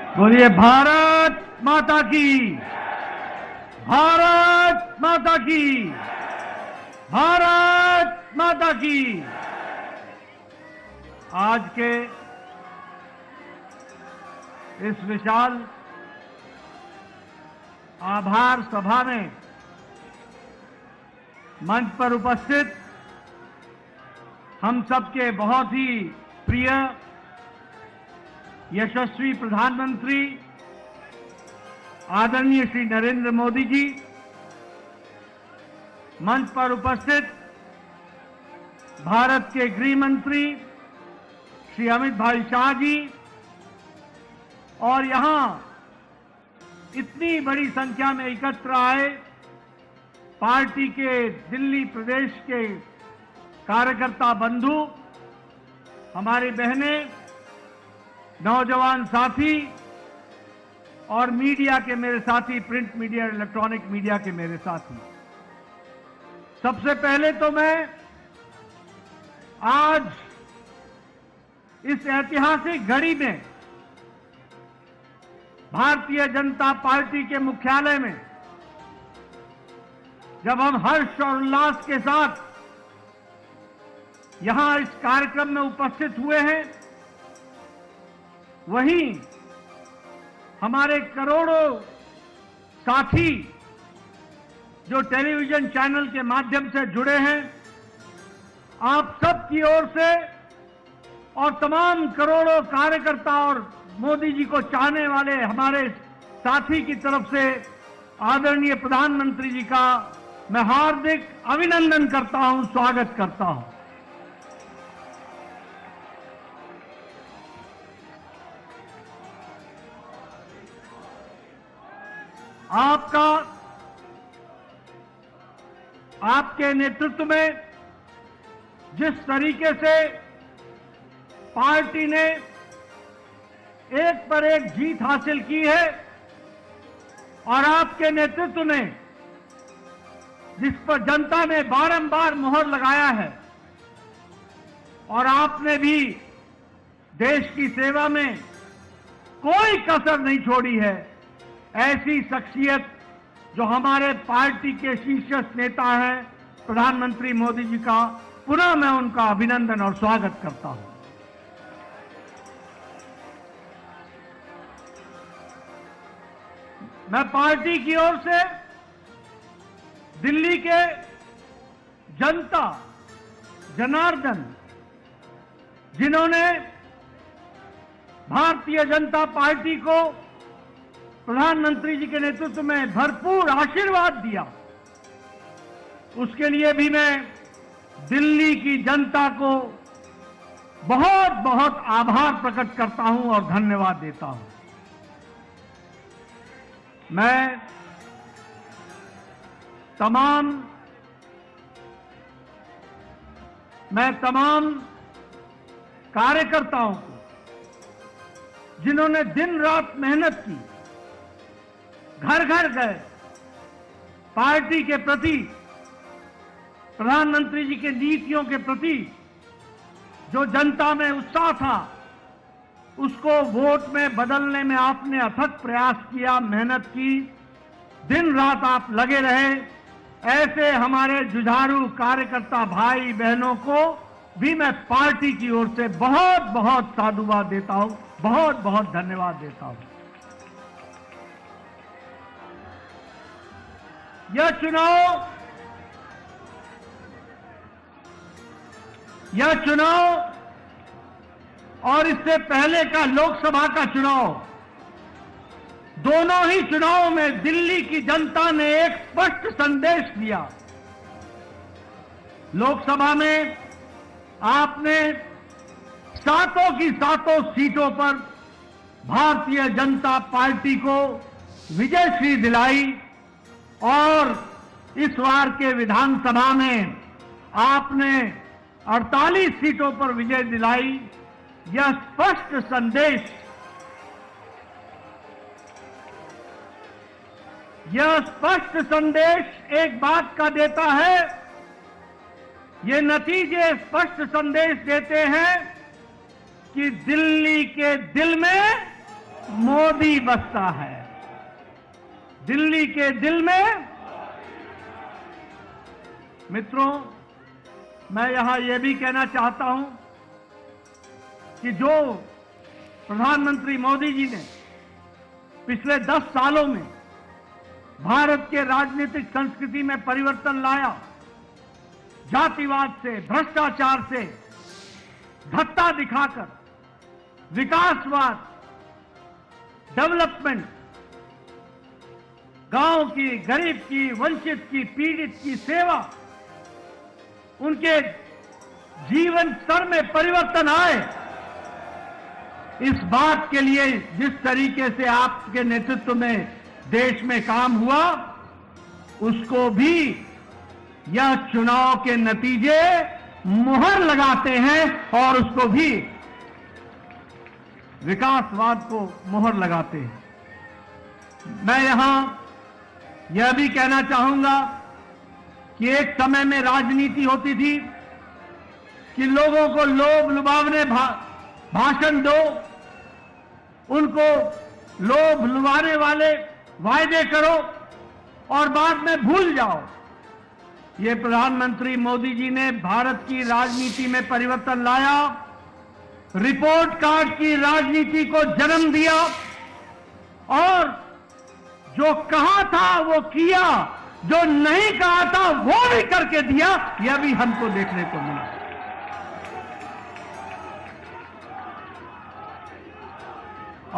बोलिए भारत माता की, भारत माता की, भारत माता की। आज के इस विशाल आभार सभा में मंच पर उपस्थित हम सबके बहुत ही प्रिय यशस्वी प्रधानमंत्री आदरणीय श्री नरेंद्र मोदी जी, मंच पर उपस्थित भारत के गृह मंत्री श्री अमित भाई शाह जी और यहां इतनी बड़ी संख्या में एकत्र आए पार्टी के दिल्ली प्रदेश के कार्यकर्ता बंधु, हमारी बहनें, नौजवान साथी और मीडिया के मेरे साथी, प्रिंट मीडिया, इलेक्ट्रॉनिक मीडिया के मेरे साथी। सबसे पहले तो मैं आज इस ऐतिहासिक घड़ी में भारतीय जनता पार्टी के मुख्यालय में जब हम हर्ष और उल्लास के साथ यहां इस कार्यक्रम में उपस्थित हुए हैं, वहीं हमारे करोड़ों साथी जो टेलीविजन चैनल के माध्यम से जुड़े हैं, आप सब की ओर से और तमाम करोड़ों कार्यकर्ता और मोदी जी को चाहने वाले हमारे साथी की तरफ से आदरणीय प्रधानमंत्री जी का मैं हार्दिक अभिनंदन करता हूं, स्वागत करता हूं। आपके नेतृत्व में जिस तरीके से पार्टी ने एक पर एक जीत हासिल की है और आपके नेतृत्व ने जिस पर जनता ने बारंबार मोहर लगाया है और आपने भी देश की सेवा में कोई कसर नहीं छोड़ी है, ऐसी शख्सियत जो हमारे पार्टी के शीर्ष नेता हैं प्रधानमंत्री मोदी जी का पुनः मैं उनका अभिनंदन और स्वागत करता हूं। मैं पार्टी की ओर से दिल्ली के जनता जनार्दन, जिन्होंने भारतीय जनता पार्टी को प्रधानमंत्री जी के नेतृत्व में भरपूर आशीर्वाद दिया, उसके लिए भी मैं दिल्ली की जनता को बहुत बहुत आभार प्रकट करता हूं और धन्यवाद देता हूं। मैं तमाम कार्यकर्ताओं को, जिन्होंने दिन रात मेहनत की, घर घर गए, पार्टी के प्रति, प्रधानमंत्री जी के नीतियों के प्रति जो जनता में उत्साह था, उसको वोट में बदलने में आपने अथक प्रयास किया, मेहनत की, दिन रात आप लगे रहे। ऐसे हमारे जुझारू कार्यकर्ता भाई बहनों को भी मैं पार्टी की ओर से बहुत बहुत साधुवाद देता हूं, बहुत बहुत धन्यवाद देता हूं। यह चुनाव और इससे पहले का लोकसभा का चुनाव, दोनों ही चुनावों में दिल्ली की जनता ने एक स्पष्ट संदेश दिया। लोकसभा में आपने सातों की सातों सीटों पर भारतीय जनता पार्टी को विजयश्री दिलाई और इस बार के विधानसभा में आपने 48 सीटों पर विजय दिलाई। यह स्पष्ट संदेश एक बात का देता है, ये नतीजे स्पष्ट संदेश देते हैं कि दिल्ली के दिल में मोदी बसता है। दिल्ली के दिल में। मित्रों, मैं यहां यह भी कहना चाहता हूं कि जो प्रधानमंत्री मोदी जी ने पिछले 10 सालों में भारत के राजनीतिक संस्कृति में परिवर्तन लाया, जातिवाद से, भ्रष्टाचार से धत्ता दिखाकर विकासवाद, डेवलपमेंट, गांव की, गरीब की, वंचित की, पीड़ित की सेवा, उनके जीवन स्तर में परिवर्तन आए, इस बात के लिए जिस तरीके से आपके नेतृत्व में देश में काम हुआ, उसको भी यह चुनाव के नतीजे मुहर लगाते हैं और उसको भी विकासवाद को मुहर लगाते हैं। मैं यहां यह भी कहना चाहूंगा कि एक समय में राजनीति होती थी कि लोगों को लोभ लुभावने भाषण दो, उनको लोभ लुभाने वाले वायदे करो और बाद में भूल जाओ। ये प्रधानमंत्री मोदी जी ने भारत की राजनीति में परिवर्तन लाया, रिपोर्ट कार्ड की राजनीति को जन्म दिया और जो कहा था वो किया, जो नहीं कहा था वो भी करके दिया। यह भी हमको देखने को मिला।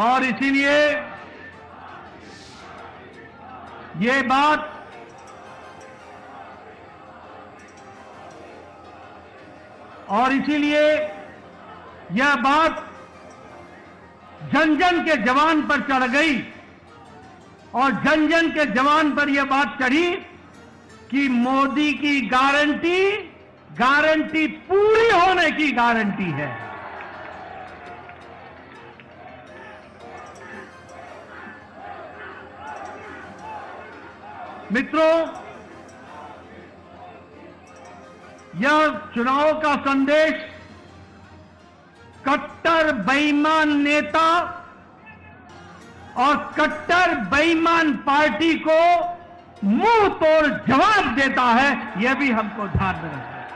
और इसीलिए ये बात यह बात जन जन के जवान पर चढ़ गई और जन जन के जवान पर यह बात चढ़ी कि मोदी की गारंटी पूरी होने की गारंटी है। मित्रों, यह चुनाव का संदेश कट्टर बेईमान नेता और कट्टर बेईमान पार्टी को मुंह तोड़ जवाब देता है। यह भी हमको ध्यान में रखना है।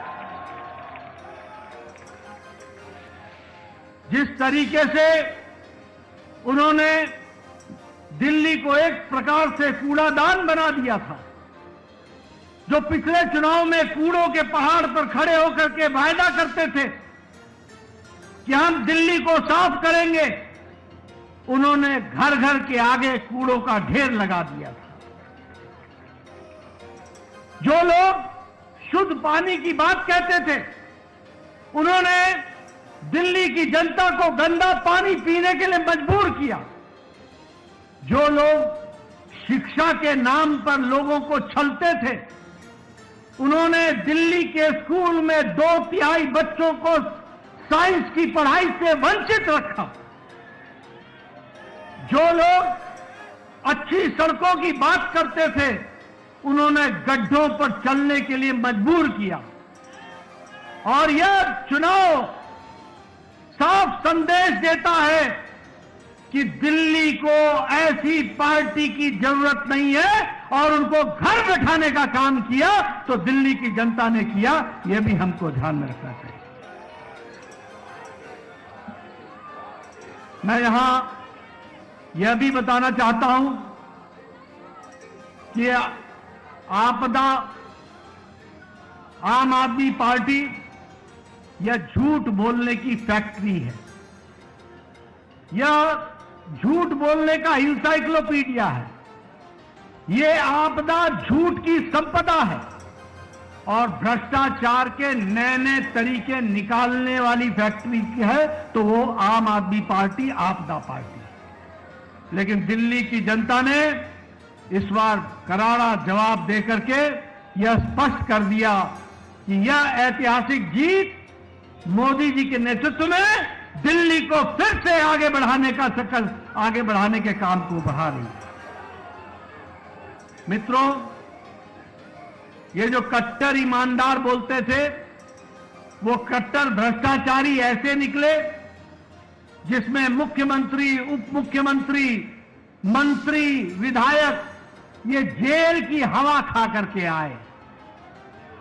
जिस तरीके से उन्होंने दिल्ली को एक प्रकार से कूड़ादान बना दिया था, जो पिछले चुनाव में कूड़ों के पहाड़ पर खड़े होकर के वायदा करते थे कि हम दिल्ली को साफ करेंगे, उन्होंने घर घर के आगे कूड़ों का ढेर लगा दिया था। जो लोग शुद्ध पानी की बात कहते थे, उन्होंने दिल्ली की जनता को गंदा पानी पीने के लिए मजबूर किया। जो लोग शिक्षा के नाम पर लोगों को छलते थे, उन्होंने दिल्ली के स्कूल में 2/3 बच्चों को साइंस की पढ़ाई से वंचित रखा। जो लोग अच्छी सड़कों की बात करते थे, उन्होंने गड्ढों पर चलने के लिए मजबूर किया। और यह चुनाव साफ संदेश देता है कि दिल्ली को ऐसी पार्टी की जरूरत नहीं है और उनको घर बैठाने का काम किया तो दिल्ली की जनता ने किया। यह भी हमको ध्यान में रखना चाहिए। मैं यहां यह भी बताना चाहता हूं कि आपदा आम आदमी पार्टी यह झूठ बोलने की फैक्ट्री है। यह झूठ बोलने का इंसाइक्लोपीडिया है। यह आपदा झूठ की संपदा है और भ्रष्टाचार के नए नए तरीके निकालने वाली फैक्ट्री है तो वो आम आदमी पार्टी आपदा पार्टी है। लेकिन दिल्ली की जनता ने इस बार करारा जवाब देकर के यह स्पष्ट कर दिया कि यह ऐतिहासिक जीत मोदी जी के नेतृत्व में दिल्ली को फिर से आगे बढ़ाने के काम को बढ़ा रही है। मित्रों, ये जो कट्टर ईमानदार बोलते थे, वो कट्टर भ्रष्टाचारी ऐसे निकले जिसमें मुख्यमंत्री, उप मुख्यमंत्री, मंत्री, विधायक ये जेल की हवा खा करके आए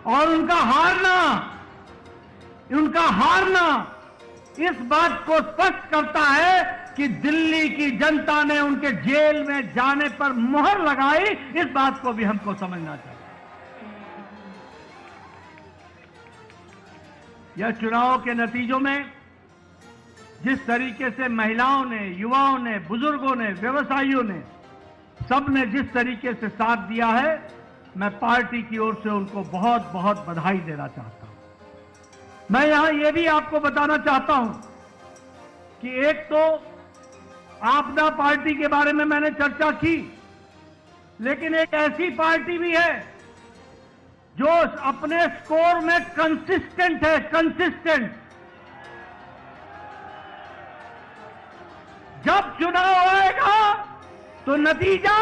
और उनका हारना इस बात को स्पष्ट करता है कि दिल्ली की जनता ने उनके जेल में जाने पर मुहर लगाई। इस बात को भी हमको समझना चाहिए। यह चुनाव के नतीजों में जिस तरीके से महिलाओं ने, युवाओं ने, बुजुर्गों ने, व्यवसायियों ने, सबने जिस तरीके से साथ दिया है, मैं पार्टी की ओर से उनको बहुत बहुत बधाई देना चाहता हूं। मैं यहां यह भी आपको बताना चाहता हूं कि एक तो आपदा पार्टी के बारे में मैंने चर्चा की, लेकिन एक ऐसी पार्टी भी है जो अपने स्कोर में कंसिस्टेंट है, कंसिस्टेंट। जब चुनाव आएगा तो नतीजा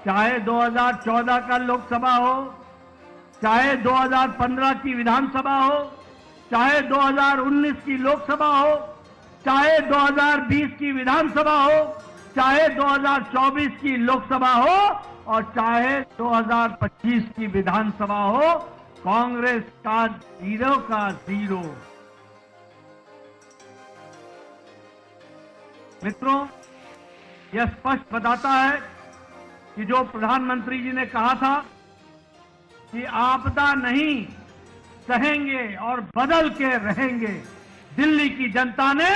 चाहे 2014 का लोकसभा हो, चाहे 2015 की विधानसभा हो, चाहे 2019 की लोकसभा हो, चाहे 2020 की विधानसभा हो, चाहे 2024 की लोकसभा हो और चाहे 2025 की विधानसभा हो, कांग्रेस का 0 का 0। मित्रों, यह स्पष्ट बताता है कि जो प्रधानमंत्री जी ने कहा था कि आपदा नहीं सहेंगे और बदल के रहेंगे, दिल्ली की जनता ने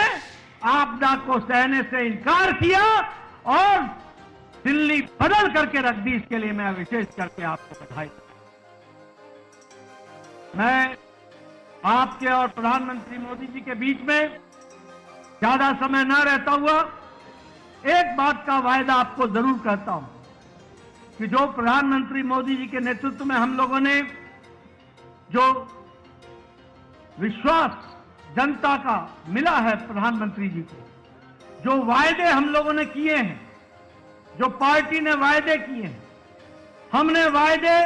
आपदा को सहने से इनकार किया और दिल्ली बदल करके रख दी। इसके लिए मैं विशेष करके आपको बधाई। मैं आपके और प्रधानमंत्री मोदी जी के बीच में ज्यादा समय न रहता हुआ एक बात का वायदा आपको जरूर करता हूं कि जो प्रधानमंत्री मोदी जी के नेतृत्व में हम लोगों ने जो विश्वास जनता का मिला है प्रधानमंत्री जी को, जो वायदे हम लोगों ने किए हैं, जो पार्टी ने वायदे किए हैं, हमने वायदे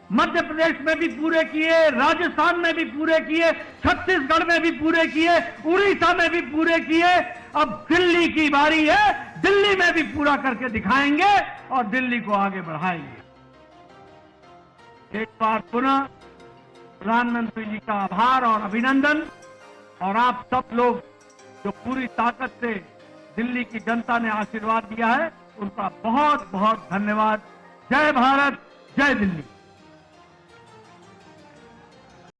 मध्य प्रदेश में भी पूरे किए, राजस्थान में भी पूरे किए, छत्तीसगढ़ में भी पूरे किए, उड़ीसा में भी पूरे किए। अब दिल्ली की बारी है, दिल्ली में भी पूरा करके दिखाएंगे और दिल्ली को आगे बढ़ाएंगे। एक बार पुनः प्रधानमंत्री जी का आभार और अभिनंदन, और आप सब लोग जो पूरी ताकत से दिल्ली की जनता ने आशीर्वाद दिया है, उनका बहुत बहुत धन्यवाद। जय भारत, जय दिल्ली।